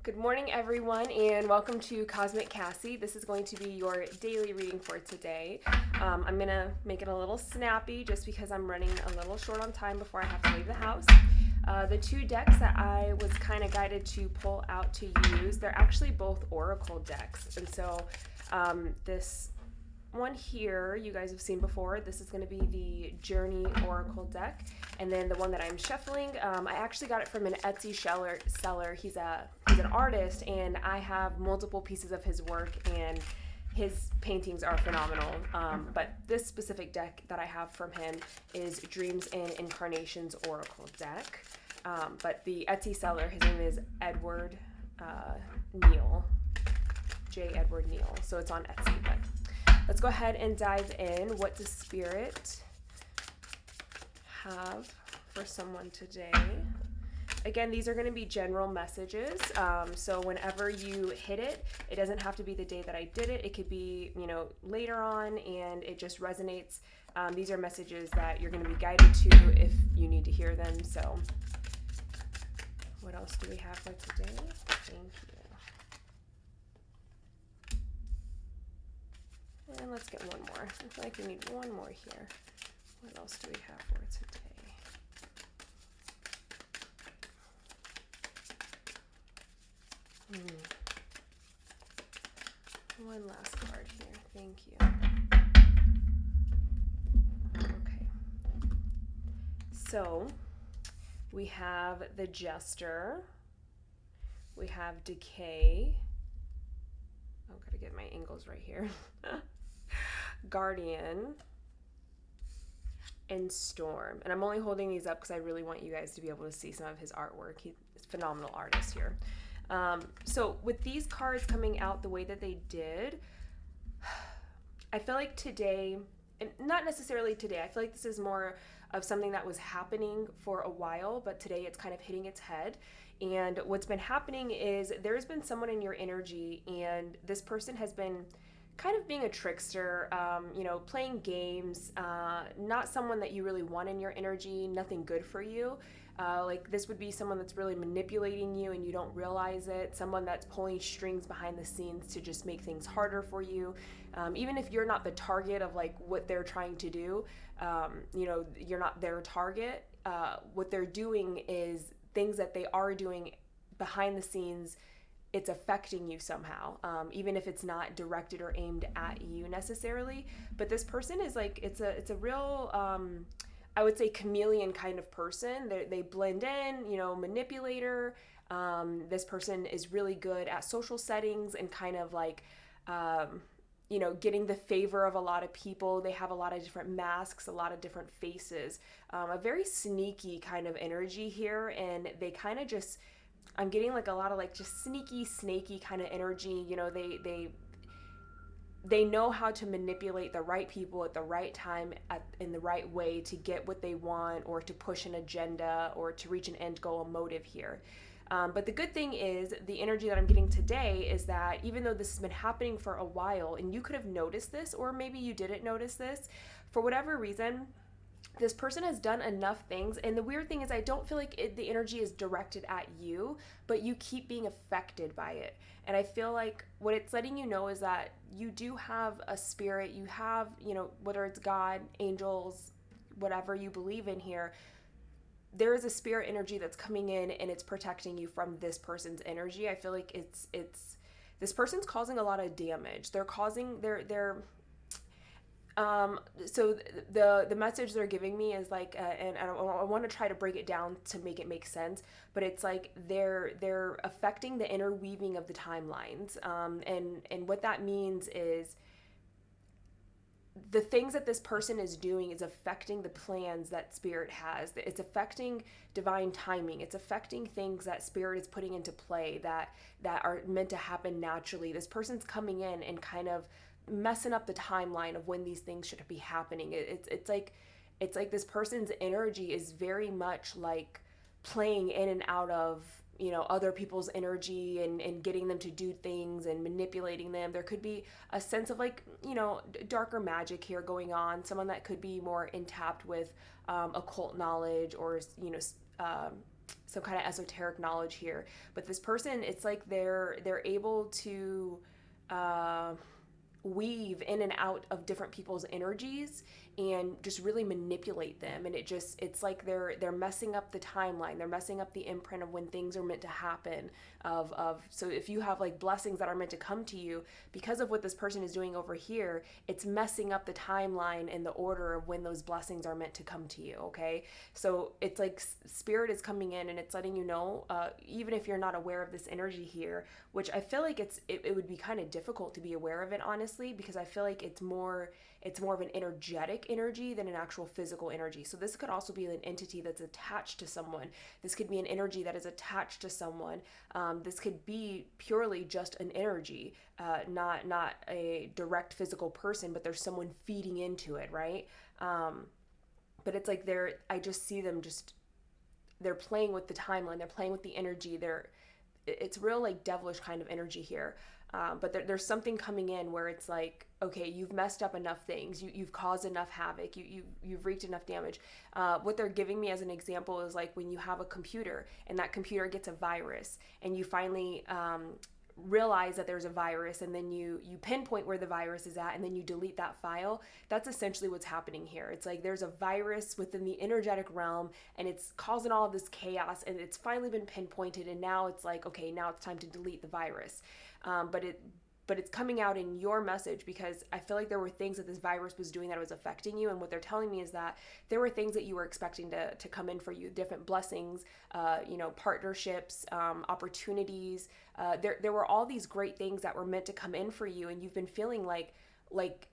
Good morning, everyone, and welcome to Cosmic Cassie. This is going to be your daily reading for today. I'm going to make it a little snappy just because I'm running a little short on time before I have to leave the house. The two decks that I was kind of guided to pull out to use, they're actually both Oracle decks. And so this one here you guys have seen before. This is going to be the Journey Oracle deck, and then the one that I'm shuffling, I actually got it from an Etsy seller. He's an artist, and I have multiple pieces of his work, and his paintings are phenomenal. But this specific deck that I have from him is Dreams and Incarnations Oracle deck. But the Etsy seller, his name is Edward Neal, J. Edward Neal. So it's on Etsy, but let's go ahead and dive in. What does Spirit have for someone today? Again, these are going to be general messages. So whenever you hit it, it doesn't have to be the day that I did it. It could be, later on, and it just resonates. These are messages that you're going to be guided to if you need to hear them. So what else do we have for today? Thank you. And let's get one more. I feel like we need one more here. What else do we have for today? One last card here. Thank you. Okay. So we have the Jester. We have Decay. Oh, gotta get my angles right here. Guardian, and Storm. And I'm only holding these up because I really want you guys to be able to see some of his artwork. He's a phenomenal artist here. So with these cards coming out the way that they did, I feel like today, and not necessarily today, I feel like this is more of something that was happening for a while, but today it's kind of hitting its head. And what's been happening is there's been someone in your energy, and this person has been kind of being a trickster, playing games, not someone that you really want in your energy, nothing good for you. Like this would be someone that's really manipulating you and you don't realize it, someone that's pulling strings behind the scenes to just make things harder for you. Even if you're not the target of like what they're trying to do, you're not their target. What they're doing is things that they are doing behind the scenes. It's affecting you somehow, even if it's not directed or aimed at you necessarily. But this person is like, it's a real, I would say chameleon kind of person. They blend in, manipulator. This person is really good at social settings and kind of like, getting the favor of a lot of people. They have a lot of different masks, a lot of different faces, a very sneaky kind of energy here. And they kind of just, I'm getting like a lot of like just sneaky, snaky kind of energy. They know how to manipulate the right people at the right time in the right way to get what they want or to push an agenda or to reach an end goal, a motive here. But the good thing is the energy that I'm getting today is that even though this has been happening for a while and you could have noticed this, or maybe you didn't notice this, for whatever reason, this person has done enough things. And the weird thing is I don't feel like the energy is directed at you, but you keep being affected by it. And I feel like what it's letting you know is that you do have a spirit, you have, whether it's God, angels, whatever you believe in here, there is a spirit energy that's coming in and it's protecting you from this person's energy. I feel like it's this person's causing a lot of damage. They're causing so the message they're giving me is like, and I want to try to break it down to make it make sense, but it's like they're affecting the interweaving of the timelines, and what that means is the things that this person is doing is affecting the plans that Spirit has. It's affecting divine timing. It's affecting things that Spirit is putting into play that are meant to happen naturally. This person's coming in and kind of messing up the timeline of when these things should be happening. It's like this person's energy is very much like playing in and out of other people's energy and getting them to do things and manipulating them. There could be a sense of like darker magic here going on, someone that could be more in tapped with occult knowledge or some kind of esoteric knowledge here. But this person, it's like they're able to weave in and out of different people's energies and just really manipulate them. And it's like they're messing up the timeline, they're messing up the imprint of when things are meant to happen, of so if you have like blessings that are meant to come to you, because of what this person is doing over here, it's messing up the timeline and the order of when those blessings are meant to come to you. Okay, so it's like spirit is coming in and it's letting you know, even if you're not aware of this energy here, which I feel like it would be kind of difficult to be aware of it, honestly, because I feel like it's more of an energetic energy than an actual physical energy. So this could also be an entity that's attached to someone. This could be an energy that is attached to someone. This could be purely just an energy, not a direct physical person, but there's someone feeding into it, right? But it's like I just see them they're playing with the timeline, they're playing with the energy, it's real like devilish kind of energy here. But there's something coming in where it's like, okay, you've messed up enough things, you've caused enough havoc, you've wreaked enough damage. What they're giving me as an example is like when you have a computer and that computer gets a virus, and you finally realize that there's a virus, and then you pinpoint where the virus is at, and then you delete that file. That's essentially what's happening here. It's like there's a virus within the energetic realm, and it's causing all of this chaos, and it's finally been pinpointed, and now it's like, okay, now it's time to delete the virus. But it's coming out in your message, because I feel like there were things that this virus was doing that was affecting you. And what they're telling me is that there were things that you were expecting to come in for you, different blessings, partnerships, opportunities. There were all these great things that were meant to come in for you. And you've been feeling like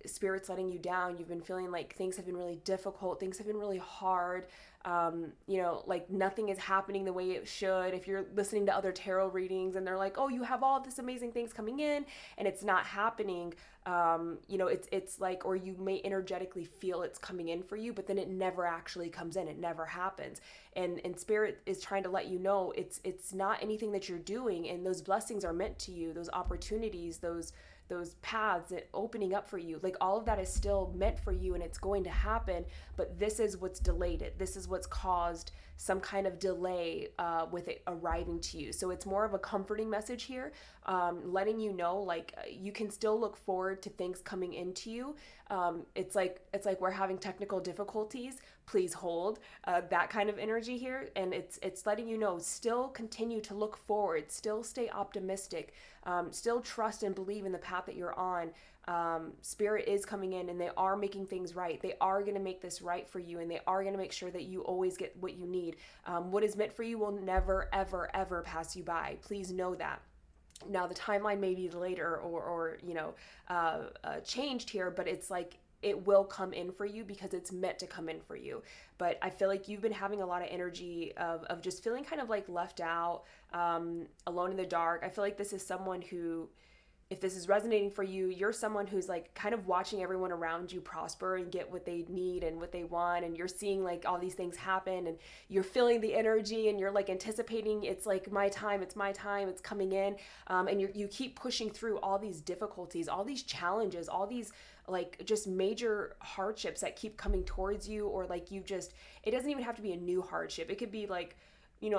spirit's letting you down. You've been feeling like things have been really difficult. Things have been really hard. Like nothing is happening the way it should. If you're listening to other tarot readings and they're like, oh, you have all this amazing things coming in and it's not happening, it's like, or you may energetically feel it's coming in for you, but then it never actually comes in. It never happens. And spirit is trying to let you know it's not anything that you're doing, and those blessings are meant to you, those opportunities, those paths that opening up for you, like all of that is still meant for you, and it's going to happen. But this is what's delayed it. This is what's caused some kind of delay with it arriving to you. So it's more of a comforting message here, letting you know, like, you can still look forward to things coming into you. It's like we're having technical difficulties. Please hold, that kind of energy here. And it's letting you know, still continue to look forward, still stay optimistic, still trust and believe in the path that you're on. Spirit is coming in, and they are making things right. They are going to make this right for you, and they are going to make sure that you always get what you need. What is meant for you will never, ever, ever pass you by. Please know that. Now, the timeline may be later or changed here, but it's like, it will come in for you because it's meant to come in for you. But I feel like you've been having a lot of energy of just feeling kind of like left out, alone in the dark. I feel like this is someone who, if this is resonating for you, you're someone who's like kind of watching everyone around you prosper and get what they need and what they want. And you're seeing like all these things happen, and you're feeling the energy, and you're like anticipating, it's like my time, it's coming in. And you keep pushing through all these difficulties, all these challenges, all these like just major hardships that keep coming towards you. Or like it doesn't even have to be a new hardship. It could be like,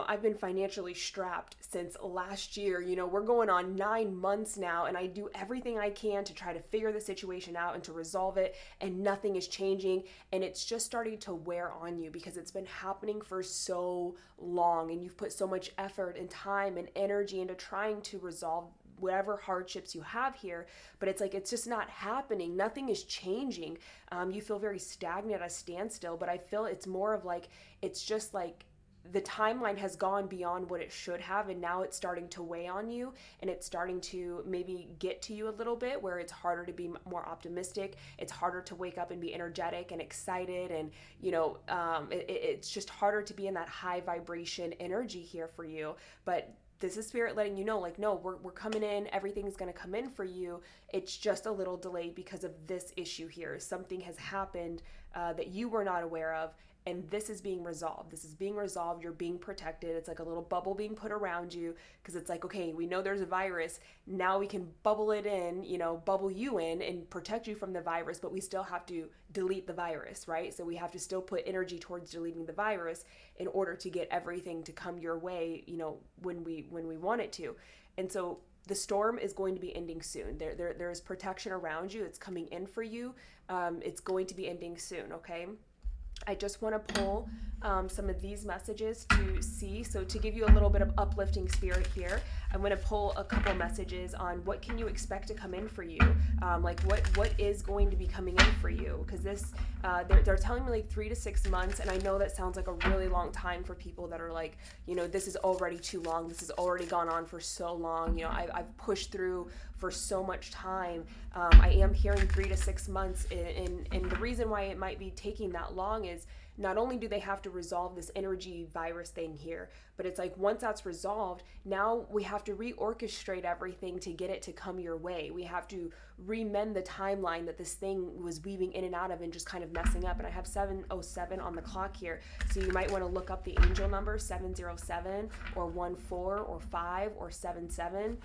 I've been financially strapped since last year. We're going on 9 months now, and I do everything I can to try to figure the situation out and to resolve it, and nothing is changing. And it's just starting to wear on you because it's been happening for so long, and you've put so much effort and time and energy into trying to resolve whatever hardships you have here, but it's like, it's just not happening. Nothing is changing. You feel very stagnant, a standstill, but I feel it's more of like, it's just like, the timeline has gone beyond what it should have, and now it's starting to weigh on you, and it's starting to maybe get to you a little bit, where it's harder to be more optimistic. It's harder to wake up and be energetic and excited, and it's just harder to be in that high vibration energy here for you. But this is spirit letting you know, like, no, we're coming in. Everything's going to come in for you. It's just a little delayed because of this issue here. Something has happened that you were not aware of, and this is being resolved. This is being resolved. You're being protected. It's like a little bubble being put around you, because it's like, okay, we know there's a virus. Now we can bubble it in, bubble you in and protect you from the virus, but we still have to delete the virus, right? So we have to still put energy towards deleting the virus in order to get everything to come your way, when we want it to. And so the storm is going to be ending soon. There's protection around you. It's coming in for you. It's going to be ending soon, okay? I just want to pull some of these messages to see. So to give you a little bit of uplifting spirit here, I'm going to pull a couple messages on what can you expect to come in for you. Like what is going to be coming in for you? Because this, they're telling me like 3 to 6 months. And I know that sounds like a really long time for people that are like, this is already too long. This has already gone on for so long. I've pushed through for so much time. I am hearing 3 to 6 months. And the reason why it might be taking that long is not only do they have to resolve this energy virus thing here, but it's like once that's resolved, now we have to reorchestrate everything to get it to come your way. We have to remend the timeline that this thing was weaving in and out of and just kind of messing up. And I have 707 on the clock here. So you might want to look up the angel number 707 or 14 or 5 or 77.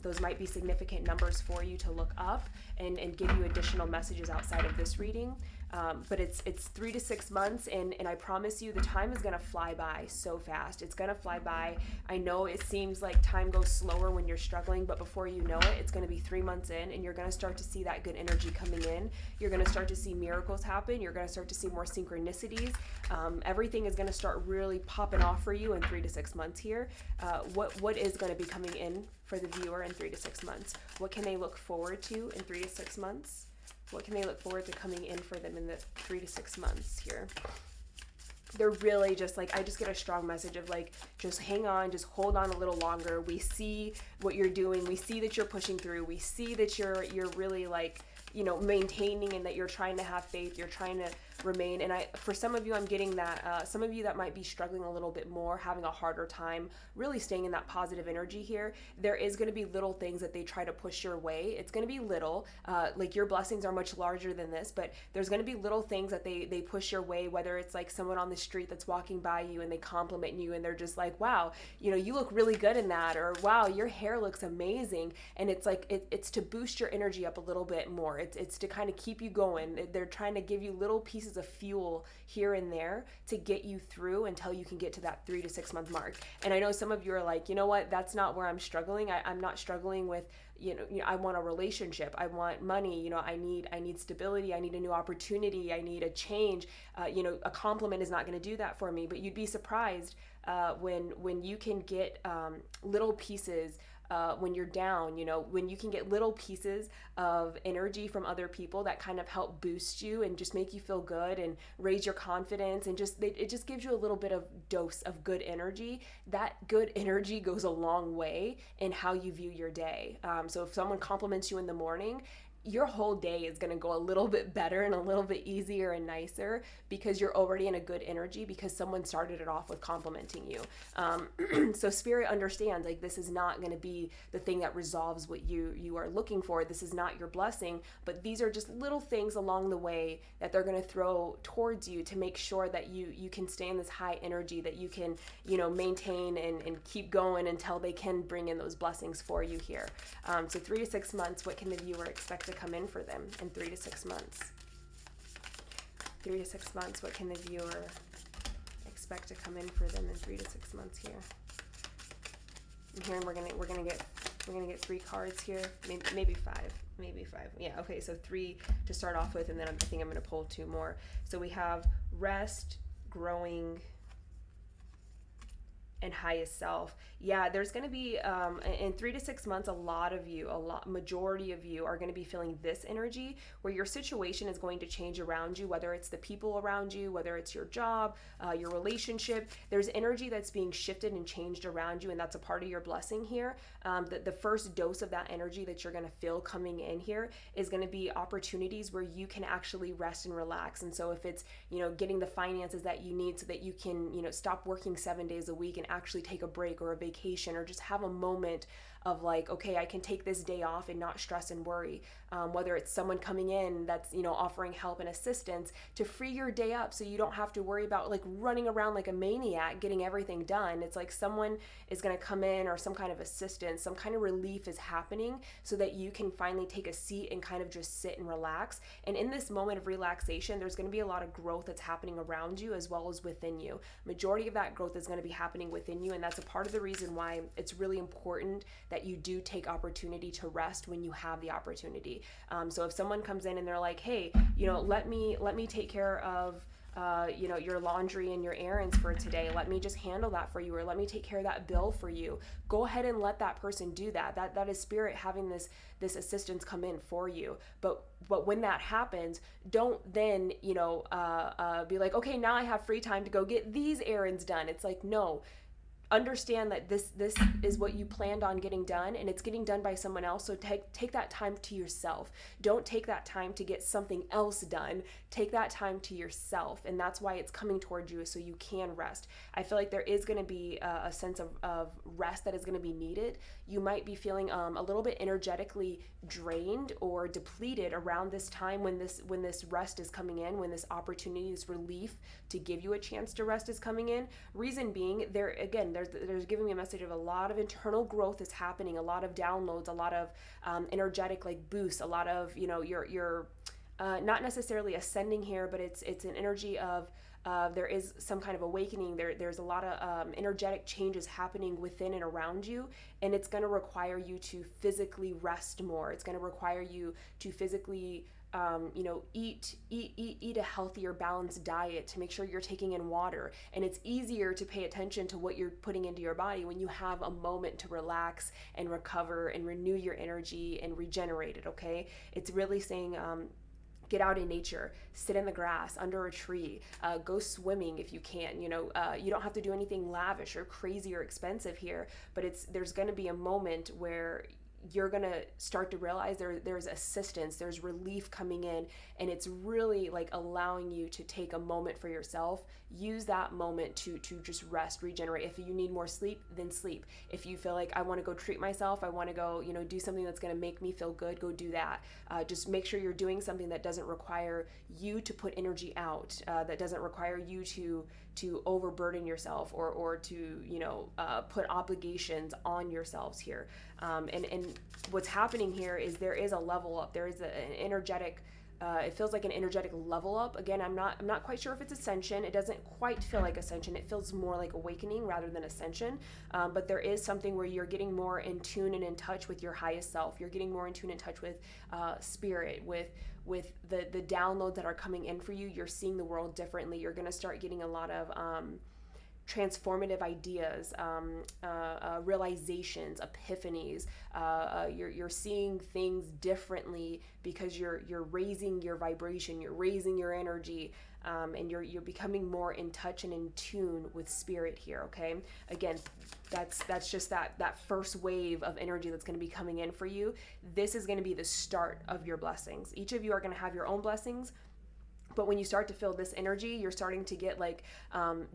Those might be significant numbers for you to look up and give you additional messages outside of this reading. But it's 3 to 6 months, and I promise you the time is going to fly by so fast. It's going to fly by. I know it seems like time goes slower when you're struggling, but before you know it, it's going to be 3 months in, and you're going to start to see that good energy coming in. You're going to start to see miracles happen. You're going to start to see more synchronicities. Everything is going to start really popping off for you in 3 to 6 months here. What is going to be coming in for the viewer in 3 to 6 months? What can they look forward to in 3 to 6 months? What can they look forward to coming in for them in the 3 to 6 months here? They're really just like, I just get a strong message of like, just hang on, just hold on a little longer. We see what you're doing. We see that you're pushing through. We see that you're really like, maintaining, and that you're trying to have faith. You're trying to remain. And for some of you, I'm getting that, some of you that might be struggling a little bit more, having a harder time really staying in that positive energy here. There is going to be little things that they try to push your way. It's going to be little, like your blessings are much larger than this, but there's going to be little things that they push your way, whether it's like someone on the street that's walking by you and they compliment you and they're just like, wow, you look really good in that, or wow, your hair looks amazing. And it's like, it's to boost your energy up a little bit more. It's to kind of keep you going. They're trying to give you little pieces of fuel here and there to get you through until you can get to that 3 to 6 month mark. And I know some of you are like, you know what, that's not where I'm struggling. I'm not struggling with, I want a relationship. I want money. I need stability. I need a new opportunity. I need a change. A compliment is not going to do that for me, but you'd be surprised when you can get little pieces when you're down, when you can get little pieces of energy from other people that kind of help boost you and just make you feel good and raise your confidence, and it just gives you a little bit of dose of good energy. That good energy goes a long way in how you view your day. So if someone compliments you in the morning, your whole day is going to go a little bit better and a little bit easier and nicer because you're already in a good energy because someone started it off with complimenting you. So Spirit understands, like, this is not going to be the thing that resolves what you are looking for. This is not your blessing, but these are just little things along the way that they're going to throw towards you to make sure that you can stay in this high energy, that you can, maintain and keep going until they can bring in those blessings for you here. So 3 to 6 months, what can the viewer expect to come in for them in 3 to 6 months? 3 to 6 months, what can the viewer expect to come in for them in 3 to 6 months here? And here we're gonna get 3 cards here, maybe five. Yeah, okay, so 3 to start off with, and then I think I'm gonna pull 2 more. So we have rest, growing, and highest self. Yeah, there's going to be, in 3 to 6 months, majority of you are going to be feeling this energy where your situation is going to change around you, whether it's the people around you, whether it's your job, your relationship. There's energy that's being shifted and changed around you, and that's a part of your blessing here. The first dose of that energy that you're going to feel coming in here is going to be opportunities where you can actually rest and relax. And so if it's, getting the finances that you need so that you can, stop working 7 days a week and actually take a break or a vacation or just have a moment of like, okay, I can take this day off and not stress and worry. Whether it's someone coming in that's, you know, offering help and assistance to free your day up so you don't have to worry about like running around like a maniac getting everything done. It's like someone is going to come in, or some kind of assistance, some kind of relief is happening so that you can finally take a seat and kind of just sit and relax. And in this moment of relaxation, there's going to be a lot of growth that's happening around you as well as within you. Majority of that growth is going to be happening within you, and that's a part of the reason why it's really important that you do take opportunity to rest when you have the opportunity. So if someone comes in and they're like, hey, you know, let me take care of you know, your laundry and your errands for today. Let me just handle that for you, or let me take care of that bill for you. Go ahead and let that person do that. That is spirit having this assistance come in for you. But when that happens, don't then, you know, be like, okay, now I have free time to go get these errands done. It's like, no. Understand that this is what you planned on getting done, and it's getting done by someone else. So take that time to yourself. Don't take that time to get something else done. Take that time to yourself, and that's why it's coming towards you, so you can rest. I feel like there is going to be a sense of rest that is going to be needed. You might be feeling a little bit energetically drained or depleted around this time when this rest is coming in, when this opportunity, this relief to give you a chance to rest is coming in. Reason being, there's giving me a message of a lot of internal growth is happening, a lot of downloads, a lot of energetic like boosts, a lot of, you know, you're not necessarily ascending here, but it's an energy of there is some kind of awakening. There's a lot of energetic changes happening within and around you, and it's going to require you to physically rest more. It's going to require you to physically you know, eat a healthier, balanced diet, to make sure you're taking in water. And it's easier to pay attention to what you're putting into your body when you have a moment to relax and recover and renew your energy and regenerate it. Okay, it's really saying get out in nature, sit in the grass, under a tree, go swimming if you can. You know, you don't have to do anything lavish or crazy or expensive here, but there's going to be a moment where you're going to start to realize there's assistance, there's relief coming in, and it's really like allowing you to take a moment for yourself. Use that moment to just rest, regenerate. If you need more sleep, then sleep. If you feel like I want to go treat myself, I want to go, you know, do something that's going to make me feel good, go do that. Just make sure you're doing something that doesn't require you to put energy out, that doesn't require you to overburden yourself or to, you know, put obligations on yourselves here. And what's happening here is there is a level up. There is an energetic, it feels like an energetic level up. Again, I'm not quite sure if it's ascension. It doesn't quite feel like ascension. It feels more like awakening rather than ascension. But there is something where you're getting more in tune and in touch with your highest self. You're getting more in tune and touch with spirit, with the downloads that are coming in for you. You're seeing the world differently. You're going to start getting a lot of transformative ideas, realizations, epiphanies. You're seeing things differently because you're raising your vibration, you're raising your energy, and you're becoming more in touch and in tune with spirit here. Okay, again, that's just that first wave of energy that's going to be coming in for you. This is going to be the start of your blessings. Each of you are going to have your own blessings. But when you start to feel this energy, you're starting to get like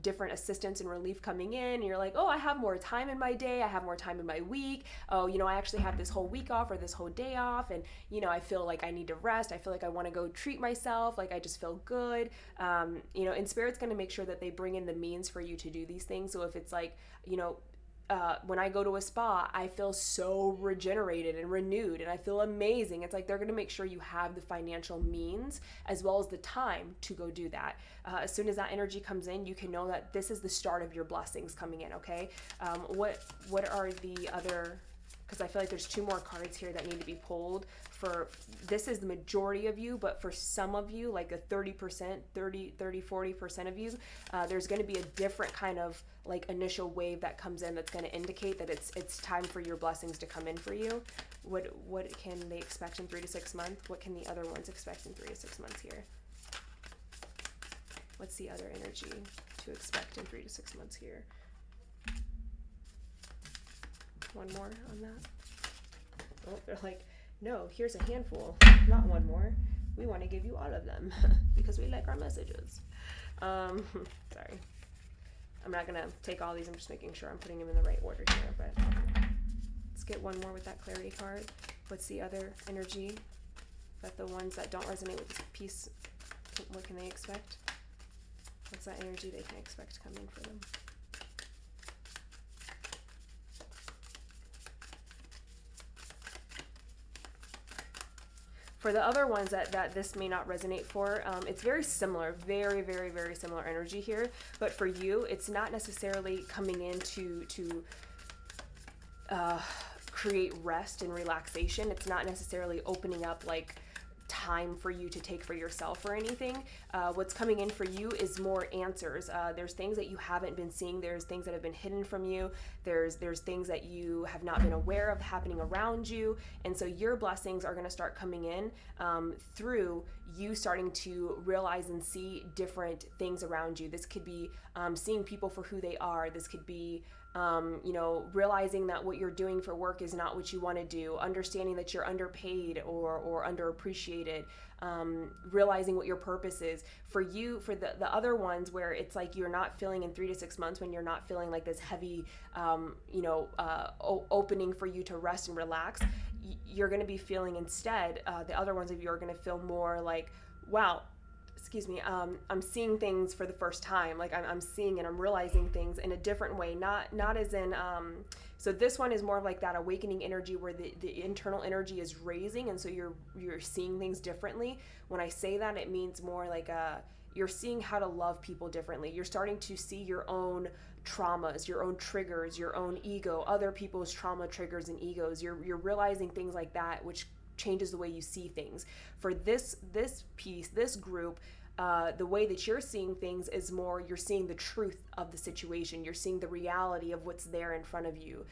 different assistance and relief coming in. And you're like, oh, I have more time in my day. I have more time in my week. Oh, you know, I actually have this whole week off or this whole day off. And, you know, I feel like I need to rest. I feel like I want to go treat myself. Like I just feel good. You know, and Spirit's going to make sure that they bring in the means for you to do these things. So if it's like, you know, when I go to a spa, I feel so regenerated and renewed and I feel amazing. It's like they're going to make sure you have the financial means as well as the time to go do that. As soon as that energy comes in, you can know that this is the start of your blessings coming in, okay? What are the other, because I feel like there's two more cards here that need to be pulled. For this is the majority of you, but for some of you, like a 30%, 40% of you, there's going to be a different kind of like initial wave that comes in that's going to indicate that it's time for your blessings to come in for you. What can they expect in 3 to 6 months? What can the other ones expect in 3 to 6 months here? What's the other energy to expect in 3 to 6 months here? One more on that? Oh, they're like, no, here's a handful, not one more. We want to give you all of them because we like our messages. Sorry. I'm not going to take all these. I'm just making sure I'm putting them in the right order here. But let's get one more with that clarity card. What's the other energy that the ones that don't resonate with this piece, what can they expect? What's that energy they can expect to come in for them? For the other ones that this may not resonate for, it's very similar, very, very, very similar energy here. But for you, it's not necessarily coming in to create rest and relaxation. It's not necessarily opening up like time for you to take for yourself or anything. What's coming in for you is more answers. There's things that you haven't been seeing. There's things that have been hidden from you. There's things that you have not been aware of happening around you. And so your blessings are going to start coming in through you starting to realize and see different things around you. This could be seeing people for who they are. This could be realizing that what you're doing for work is not what you want to do, understanding that you're underpaid or underappreciated, realizing what your purpose is. For you, for the other ones where it's like you're not feeling in 3 to 6 months, when you're not feeling like this heavy, opening for you to rest and relax, you're going to be feeling instead, the other ones of you are going to feel more like, wow, excuse me, I'm seeing things for the first time. Like I'm seeing and I'm realizing things in a different way, not as in, so this one is more of like that awakening energy where the internal energy is raising, and so you're seeing things differently. When I say that, it means more like you're seeing how to love people differently. You're starting to see your own traumas, your own triggers, your own ego, other people's trauma triggers and egos. You're realizing things like that, which changes the way you see things. For this piece, this group, the way that you're seeing things is more, you're seeing the truth of the situation. You're seeing the reality of what's there in front of you.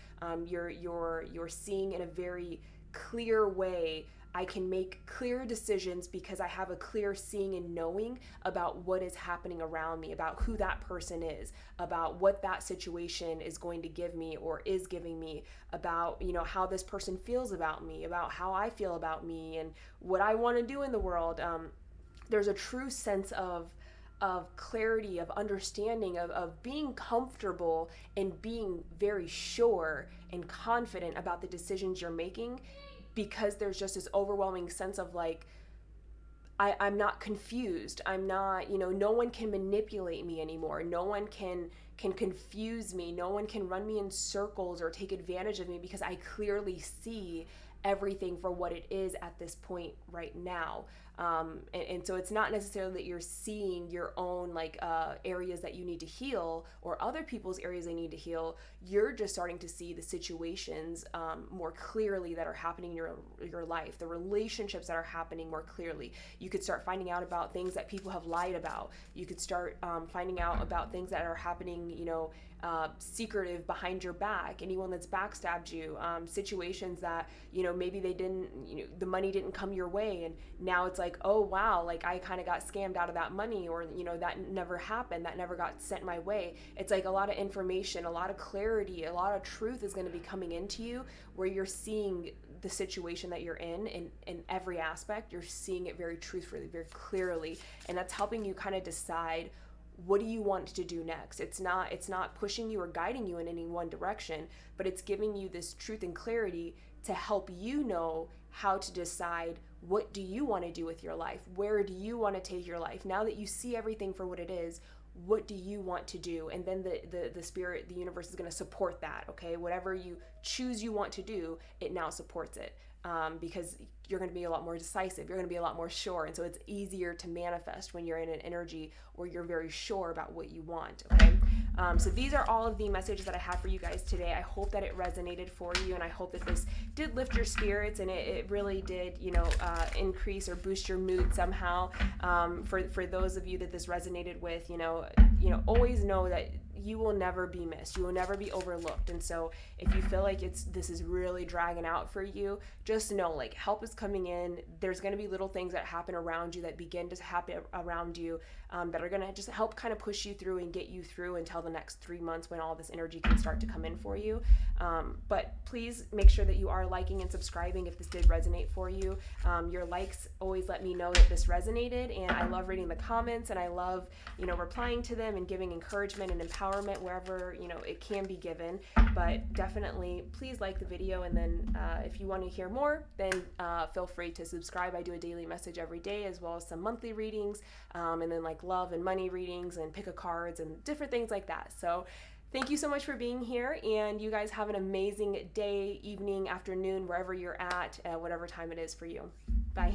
You're seeing in a very clear way. I can make clear decisions because I have a clear seeing and knowing about what is happening around me, about who that person is, about what that situation is going to give me or is giving me, about, how this person feels about me, about how I feel about me and what I want to do in the world. There's a true sense of clarity, of understanding, of being comfortable and being very sure and confident about the decisions you're making, because there's just this overwhelming sense of like, I'm not confused. I'm not, no one can manipulate me anymore. No one can confuse me. No one can run me in circles or take advantage of me, because I clearly see everything for what it is at this point right now. And so it's not necessarily that you're seeing your own areas that you need to heal or other people's areas they need to heal. You're just starting to see the situations more clearly that are happening in your life, the relationships that are happening more clearly. You could start finding out about things that people have lied about. You could start finding out about things that are happening, secretive behind your back, anyone that's backstabbed you, situations that, maybe they didn't, the money didn't come your way, and now it's like, oh wow, like I kind of got scammed out of that money, or that never happened, that never got sent my way. It's like a lot of information, a lot of clarity, a lot of truth is going to be coming into you, where you're seeing the situation that you're in every aspect. You're seeing it very truthfully, very clearly, and that's helping you kind of decide, what do you want to do next? It's not pushing you or guiding you in any one direction, but it's giving you this truth and clarity to help you know how to decide, what do you want to do with your life? Where do you want to take your life? Now that you see everything for what it is, what do you want to do? And then the spirit, the universe is going to support that, okay? Whatever you choose you want to do, it now supports it. Because you're going to be a lot more decisive, you're going to be a lot more sure, and so it's easier to manifest when you're in an energy where you're very sure about what you want, okay? So these are all of the messages that I have for you guys today. I hope that it resonated for you, and I hope that this did lift your spirits, and it really did, increase or boost your mood somehow. For those of you that this resonated with, always know that you will never be missed. You will never be overlooked. And so if you feel like this is really dragging out for you, just know, help is coming in. There's going to be little things that happen around you, that begin to happen around you, that are going to just help kind of push you through and get you through until the next 3 months, when all this energy can start to come in for you. But please make sure that you are liking and subscribing if this did resonate for you. Your likes always let me know that this resonated, and I love reading the comments, and I love, replying to them and giving encouragement and empowerment empowerment wherever, you know, it can be given. But definitely please like the video, and then if you want to hear more, then feel free to subscribe. I do a daily message every day, as well as some monthly readings, and then like love and money readings and pick a cards and different things like that. So thank you so much for being here, and you guys have an amazing day, evening, afternoon, wherever you're at, whatever time it is for you. Bye.